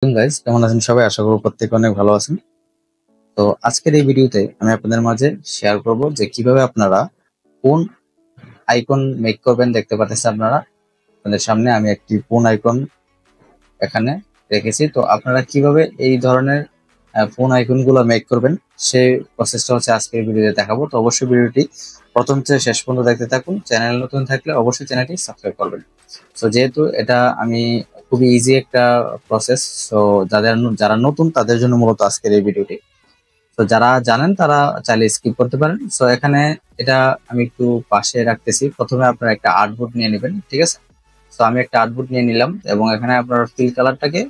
Guys, কেমন আছেন সবাই? আশা করব প্রত্যেকে অনেক ভালো আছেন। তো আজকের এই ভিডিওতে আমি আপনাদের মাঝে শেয়ার করব যে কিভাবে আপনারা কোন আইকন মেক করবেন। দেখতে পাচ্ছেন আপনারা আপনাদের সামনে আমি একটি ফোন আইকন এখানে রেখেছি। তো আপনারা কিভাবে এই ধরনের ফোন আইকন গুলো মেক করবেন সেই প্রসেসটা হচ্ছে আজকের ভিডিওতে দেখাবো। তো অবশ্যই ভিডিওটি প্রথম থেকে শেষ পর্যন্ত দেখতে থাকুন। চ্যানেল নতুন থাকলে অবশ্যই চ্যানেলটি সাবস্ক্রাইব করবেন। তো যেহেতু এটা আমি খুবই ইজি একটা প্রসেস, তো যারা নতুন তাদের জন্য মূলত আজকের এই ভিডিওটি। তো যারা জানেন তারা চাইলে স্কিপ করতে পারেন। তো এখানে এটা আমি একটু পাশে রাখতেছি। প্রথমে আপনারা একটা আর্টবোর্ড নিয়ে নেবেন, ঠিক আছে? তো আমি একটা আর্টবোর্ড নিয়ে নিলাম এবং এখানে আপনার ফিল কালারটাকে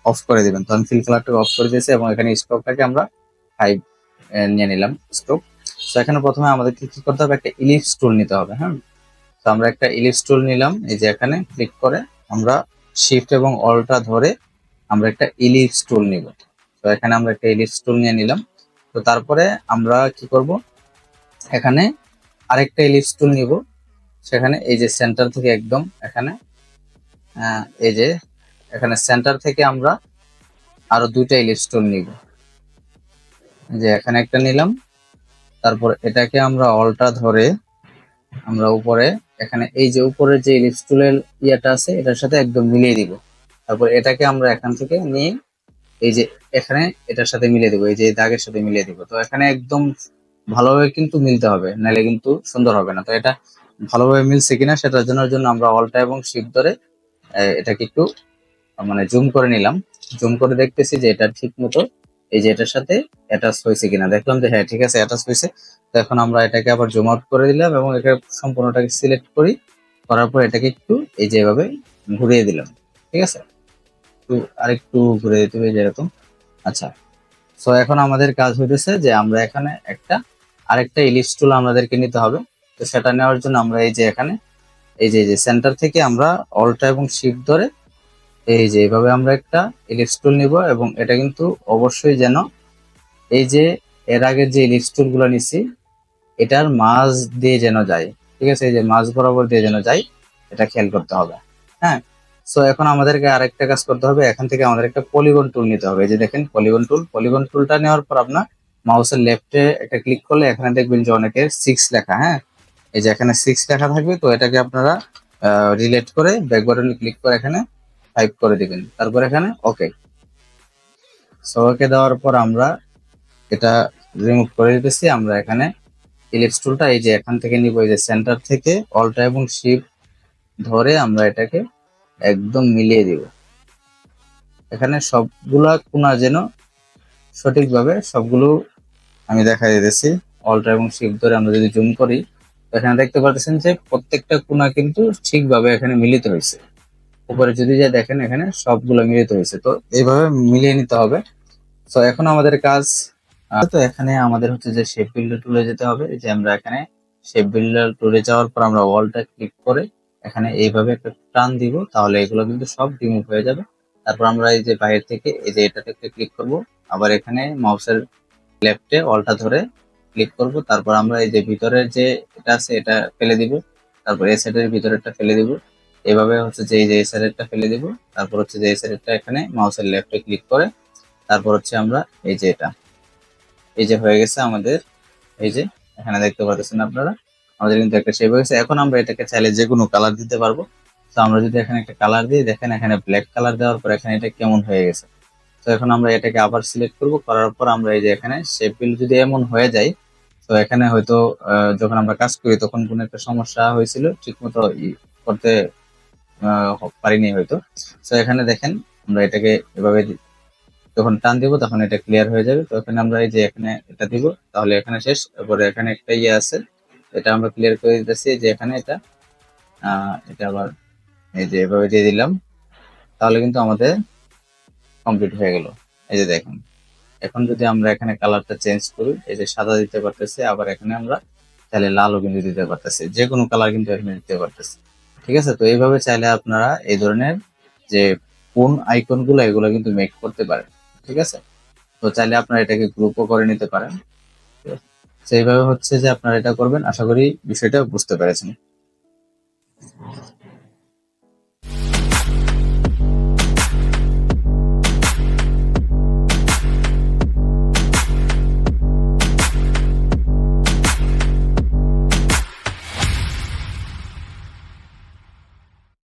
অফ করে দিবেন। তো আমি ফিল কালারটাকে অফ করে দিয়েছি এবং এখানে স্ট্রোকটাকে আমরা 5 নিয়ে নিলাম স্ট্রোক। তো এখানে প্রথমে আমাদেরকে কি করতে হবে, একটা ইলিপস টুল নিতে হবে। হ্যাঁ, তো আমরা একটা ইলিপস টুল নিলাম। এই যে এখানে ক্লিক করে আমরা শিফট এবং অল্টা ধরে আমরা একটা ইলিপস টুল নিব। তো এখানে আমরা একটা ইলিপস টুল নিয়ে নিলাম। তো তারপরে আমরা কি করব, এখানে আরেকটা ইলিপস টুল নিব। সেখানে এই যে সেন্টার থেকে একদম এখানে এই যে এখানে সেন্টার থেকে আমরা আরো দুইটা ইলিপস টুল নিব। যে এখানে একটা নিলাম, তারপর এটাকে আমরা অল্টা ধরে আমরা উপরে এখানে এই যে উপরে যে ইলিপস টুলের ইয়াটা আছে এটার সাথে একদম মিলিয়ে দিব। তারপর এটাকে আমরা এখান থেকে নিয়ে এই যে এখানে এটার সাথে মিলিয়ে দিব, এই যে দাগের সাথে মিলিয়ে দিব। তো এখানে একদম ভালোভাবে কিন্তু মিলতে হবে, নাহলে কিন্তু সুন্দর হবে না। তো এটা ভালোভাবে মিলছে কিনা সেটার জন্য আমরা অল্টা এবং শিফট ধরে এটাকে একটু মানে জুম করে নিলাম। জুম করে দেখতেছি যে এটা ঠিক মতো এই যে এটার সাথে অ্যাটাচ হয়েছে কিনা। দেখলাম যে হ্যাঁ ঠিক আছে, অ্যাটাচ হয়েছে। তো এখন আমরা এটাকে আবার জুম আউট করে দিলাম এবং এটা সম্পূর্ণটাকে সিলেক্ট করি। করার পর এটাকে একটু এই যে এভাবে ঘুরিয়ে দিলাম, ঠিক আছে? একটু আরেকটু ঘুরে দিতে হবে যেরকম। আচ্ছা, সো এখন আমাদের কাজ হইতেছে যে আমরা এখানে আরেকটা ইলিপস টুল আমাদেরকে নিতে হবে। তো সেটা নেওয়ার জন্য আমরা এই যে এখানে এই যে সেন্টার থেকে আমরা অল্টা এবং শিফট ধরে এই যে এইভাবে আমরা একটা ইলিপস টুল নিব এবং এটা কিন্তু অবশ্যই যেন এই যে এর আগের যে ইলিপস টুল গুলো নিছি এটার মাঝ দিয়ে যেন যায়, ঠিক আছে? এই যে মাঝ বরাবর দিয়ে যেন যায়, এটা খেয়াল করতে হবে। হ্যাঁ, সো এখন আমাদেরকে আরেকটা কাজ করতে হবে। এখান থেকে আমাদের একটা পলিগন টুল নিতে হবে। এই যে দেখেন পলিগন টুলটা নেওয়ার পর আপনার মাউসের লেফটে একটা ক্লিক করলে এখানে দেখবেন যে অনেকের 6 লেখা। হ্যাঁ, এই যে এখানে 6 লেখা থাকবে। তো এটাকে আপনারা রিলেট করে ব্যাক বাটনে ক্লিক করে এখানে 5 করে দিবেন। তারপর এখানে ওকে। সো ওকে দেওয়ার পর আমরা এটা রিমুভ করে দিতেছি। আমরা এখানে ইলিপস টুলটা এই যে এখান থেকে নিব, এই যে সেন্টার থেকে অল্টা এবং শিফট ধরে আমরা এটাকে একদম মিলিয়ে দিব। এখানে সবগুলা কোণা যেন সঠিকভাবে সবগুলো আমি দেখাই দিতেছি। অল্টা এবং শিফট ধরে আমরা যদি জুম করি, এখানে দেখতে পাচ্ছেন যে প্রত্যেকটা কোণা কিন্তু ঠিকভাবে এখানে মিলিত হয়েছে। উপরে যদি যা দেখেন এখানে সবগুলো মিলিত হয়েছে। তো এইভাবে মিলিয়ে নিতে হবে। তো এখন আমাদের কাজ তো এখানে আমাদের হচ্ছে যে শেপ বিল্ডার টুলে যেতে হবে। এই যে আমরা এখানে শেপ বিল্ডার টুলে যাওয়ার পর আমরা ওয়ালটা ক্লিক করে এখানে এইভাবে একটা টান দিব, তাহলে এগুলো কিন্তু সব রিমুভ হয়ে যাবে। তারপর আমরা এই যে বাইরে থেকে এই যে এটাতে ক্লিক করব, আবার এখানে মাউসের লেফটে অলটা ধরে ক্লিক করব। তারপর আমরা এই যে ভিতরের যে এটা আছে এটা ফেলে দিব, তারপর এই সাইডের ভিতরেরটা ফেলে দিব। এভাবে হচ্ছে যে এই যে এই সাইডেরটা ফেলে দিব। তারপর হচ্ছে যে এই সাইডেরটা এখানে মাউসের লেফটে ক্লিক করে তারপর হচ্ছে আমরা এই যে এটা এই যে হয়ে গেছে আমাদের। এই যে এখানে দেখতে পাচ্ছেন আপনারা আমাদের কিন্তু একটা শেপ হয়ে গেছে। এখন আমরা এটাকে চাইলে যে কোনো কালার দিতে পারবো। তো আমরা যদি এখানে একটা কালার দিই, দেখেন এখানে ব্ল্যাক কালার দেওয়ার পর এখানে এটা কেমন হয়ে গেছে। তো এখন আমরা এটাকে আবার সিলেক্ট করব। করার পর আমরা এই যে এখানে শেপ বিল যদি এমন হয়ে যায়, তো এখানে হয়তো যখন আমরা কাজ করি তখন কোনো একটা সমস্যা হয়েছিল, ঠিক মতো করতে পারিনি হয়তো। তো এখানে দেখেন আমরা এটাকে এভাবে যখন টান দিব তখন এটা ক্লিয়ার হয়ে যাবে। তো এখানে আমরা এই যে এখানে এটা দিব, তাহলে এখানে শেষ। এরপরে এখানে একটা ইয়ে আছে, এটা আমরা ক্লিয়ার করে দিতেছি যে এখানে এটা আবার এই যে এভাবে দিয়ে দিলাম, তাহলে কিন্তু আমাদের কমপ্লিট হয়ে গেল। এই যে দেখুন, এখন যদি আমরা এখানে কালারটা চেঞ্জ করি, এই যে সাদা দিতে পারতেছি, আবার এখানে আমরা চাইলে লালও কিন্তু দিতে পারতেছি, যে কোনো কালার কিন্তু এখানে দিতে পারতেছি। ঠিক আছে, তো এইভাবে চাইলে আপনারা এই ধরনের যে কোন আইকন গুলো এগুলো কিন্তু মেক করতে পারেন। ঠিক আছে, তো চাইলে আপনারা এটাকে গ্রুপও করে নিতে পারেন। সেইভাবে হচ্ছে যে আপনারা এটা করবেন। আশা করি বিষয়টা বুঝতে পেরেছেন।